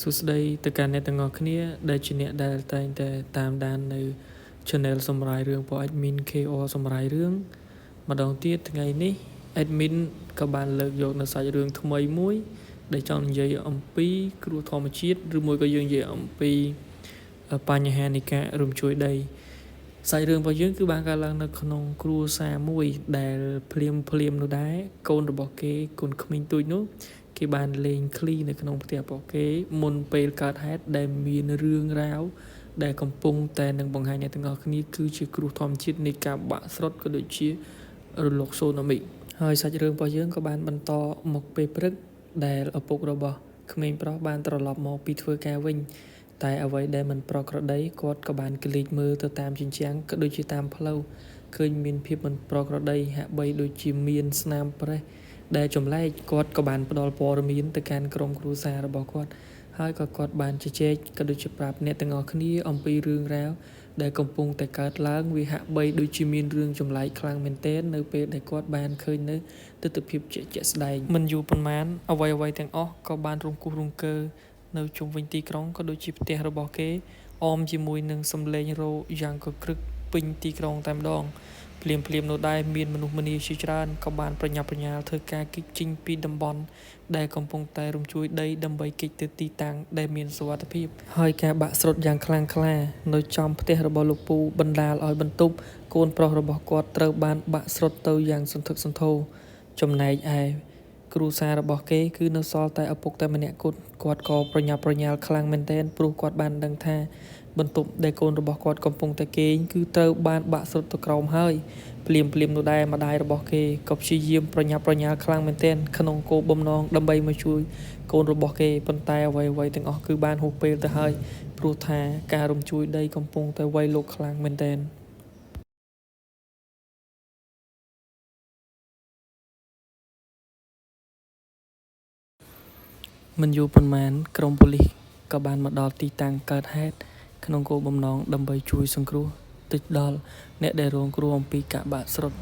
សួស្តីទៅកាន់អ្នកទាំងអស់គ្នាដែលជាអ្នកដែលតែងតែតាមដាននៅ Channel សម្រាយរឿងរបស់ Admin KR សម្រាយរឿងម្ដងទៀតថ្ងៃនេះ Admin ក៏បានលើកយកនៅសាច់រឿងថ្មីមួយដែលចង់និយាយអំពីគ្រោះធម្មជាតិឬមួយក៏យើងនិយាយអំពីបញ្ហានៃការរំជួយដីសាច់រឿងរបស់យើងគឺបានកើតឡើងនៅក្នុងគ្រួសារមួយដែលភ្លាមនោះដែរកូនរបស់គេកូនក្មេងទូចនោះគេបានលេងឃ្លីនៅក្នុងផ្ទះរបស់គេមុនពេលកើតហេតុដែលមានរឿងរ៉ាវដែលកំពុងតែនឹងបង្ហាញអ្នកទាំងអស់គ្នាគឺជាគ្រោះធម្មជាតិនៃការបាក់ស្រុតក៏ដូចជារលកសូណាមិហើយសាច់រឿងរបស់យើងក៏បានបន្តមកពេលព្រឹកដែលឪពុករបស់ក្មេងប្រុសបានត្រឡប់មកពីធ្វើការវិញតែអ្វីដែលមិនប្រក្រតីគាត់ក៏បានក្លីកមើលទៅតាមជញ្ជាំងក៏ដូចជាតាមផ្លូវឃើញមានភាពមិនប្រក្រតីហាក់បីដូចជាមានស្នាមប្រេះដែលចម្លែកគាត់ក៏បានផ្ដល់ព័ត៌មានទៅកាន់ក្រុមគ្រួសាររបស់គាត់ហើយក៏គាត់បានជជែកក៏ដូចជាប្រាប់អ្នកទាំងអស់គ្នាអំពីរឿងរ៉ាវដែលកំពុងតែកើតឡើងវាហាក់បីដូចជាមានរឿងចម្លែកខ្លាំងមែនទែននៅពេលដែលគាត់បានឃើញនៅទស្សនវិជ្ជាស្ដែងមិនយូរប៉ុន្មានអ្វីទាំងអស់ក៏បានរង្គោះរង្គើនៅជុំវិញទីក្រុងក៏ដូចជាផ្ទះរបស់គេអមជាមួយនឹងសំឡេងរោយ៉ាងកក្រឹកពេញទីក្រុងតែម្ដងភ្លាមនោះដែរមានមនុស្សម្នាជាច្រើនក៏បានប្រញាប់ប្រញាល់ធ្វើការគេចចេញពីតំបន់ដែលកំពុងតែរំជួយដីដើម្បីគេចទៅទីតាំងដែលមានសុវត្ថិភាពហើយការបាក់ស្រុតយ៉ាងខ្លាំងក្លានៅចំផ្ទះរបស់លោកពូបណ្ដាលឲ្យបន្ទប់កូនប្រុសរបស់គាត់ត្រូវបានបាក់ស្រុតទៅយ៉ាងសន្ធឹកសន្ធាប់ចំណែកឯគ្រួសាររបស់គេគឺនៅសល់តែឪពុកតែម្នាក់គាត់ក៏ប្រញាប់ប្រញាល់ខ្លាំងមែនទែនព្រោះគាត់បានដឹងថាបន្ទប់ដែលកូនរបស់គាត់កំពុងតែគេងគឺត្រូវបានបាក់ស្រុតទៅក្រោមហើយភ្លាមនោះដែរម្ដាយរបស់គេក៏ព្យាយាមប្រញាប់ប្រញាល់ខ្លាំងមែនទែនក្នុងគោលបំណងដើម្បីមកជួយកូនរបស់គេប៉ុន្តែអ្វីទាំងអស់គឺបានហួសពេលទៅហើយព្រោះថាការរំជួយដីកំពុងតែវាយលុកខ្លាំងមែនទែនមិនយូរប៉ុន្មានក្រុមប៉ូលីសក៏បានមកដល់ទីតាំងកើតហេតុក្នុងគោលបំណងដើម្បីជួយសង្គ្រោះតិចដល់អ្នកដែលរងគ្រោះអំពីការបាក់ស្រុត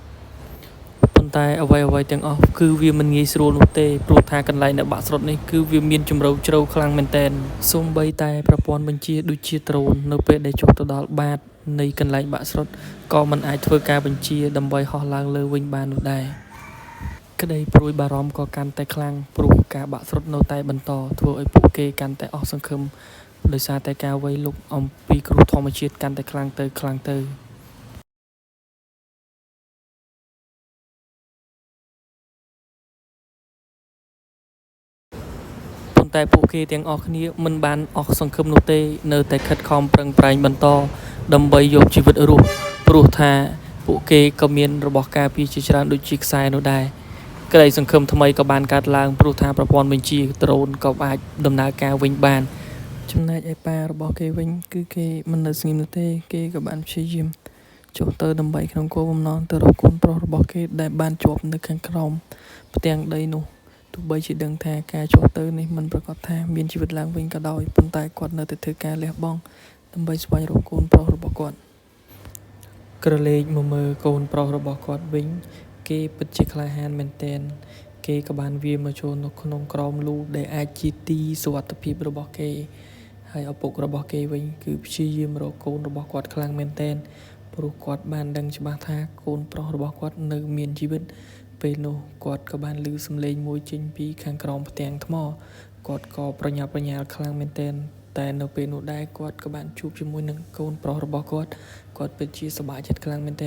ប៉ុន្តែអ្វីទាំងអស់គឺវាមិនងាយស្រួលនោះទេព្រោះថាកន្លែងដែលបាក់ស្រុតនេះគឺវាមានជំរៅជ្រៅខ្លាំងមែនទែនសូម្បីតែប្រព័ន្ធបញ្ជាដូចជាដ្រូននៅពេលដែលចុះទៅដល់បាតនៃកន្លែងបាក់ស្រុតក៏មិនអាចធ្វើការបញ្ជាដើម្បីហោះឡើងលើវិញបាននោះដែរក្តីព្រួយបារម្ភក៏កាន់តែខ្លាំងព្រោះការបាក់ស្រុតនៅតែបន្តធ្វើឲ្យពួកគេកាន់តែអស់សង្ឃឹមដោយសារតែការវាយលុកអំពីគ្រោះធម្មជាតិកាន់តែខ្លាំងទៅប៉ុន្តែពួកគេទាំងអស់គ្នាមិនបានអស់សង្ឃឹមនោះទេនៅតែខិតខំប្រឹងប្រែងបន្តដើម្បីយកជីវិតរស់ព្រោះថាពួកគេក៏មានរបស់ការពារជាច្រើនដូចជាខ្សែនោះដែរក្តីសង្ឃឹមថ្មីក៏បានកើតឡើងព្រោះថាប្រព័ន្ធបញ្ជាដ្រូនក៏អាចដំណើរការវិញបានចំណែកឯប៉ារបស់គេវិញគឺគេមិននៅស្ងៀមនោះទេគេក៏បានព្យាយាមចុះទៅដើម្បីក្នុងគោលបំណងទៅរកកូនប្រុសរបស់គេដែលបានជាប់នៅខាងក្រោមផ្ទាំងដីនោះទោះបីជាដឹងថាការចុះទៅនេះមិនប្រកាសថាមានជីវិតឡើងវិញក៏ដោយប៉ុន្តែគាត់នៅតែធ្វើការលះបង់ដើម្បីស្វែងរកកូនប្រុសរបស់គាត់ក្រឡេកមកមើលកូនប្រុសរបស់គាត់វិញគេពិតជាក្លាហានមែនទែនគេក៏បានវាមកចូលនៅក្នុងក្រោមលូដែលអាចជាទីសុវត្ថិភាពរបស់គេហើយឪពុករបស់គេវិញគឺព្យាយាមរកកូនរបស់គាត់ខ្លាំងមែនទែនព្រោះគាត់បានដឹងច្បាស់ថាកូនប្រុសរបស់គាត់នៅមានជីវិតពេលនោះគាត់ក៏បានឮសំឡេងមួយចេញពីខាងក្រោមផ្ទាំងថ្មគាត់ក៏ប្រញាប់ប្រញាល់ខ្លាំងមែនទែនតែនៅពេលនោះដែរគាត់ក៏បានជួបជាមួយនឹងកូនប្រុសរបស់គាត់ពិតជាសប្បាយចិត្តខ្លាំងមែនទែន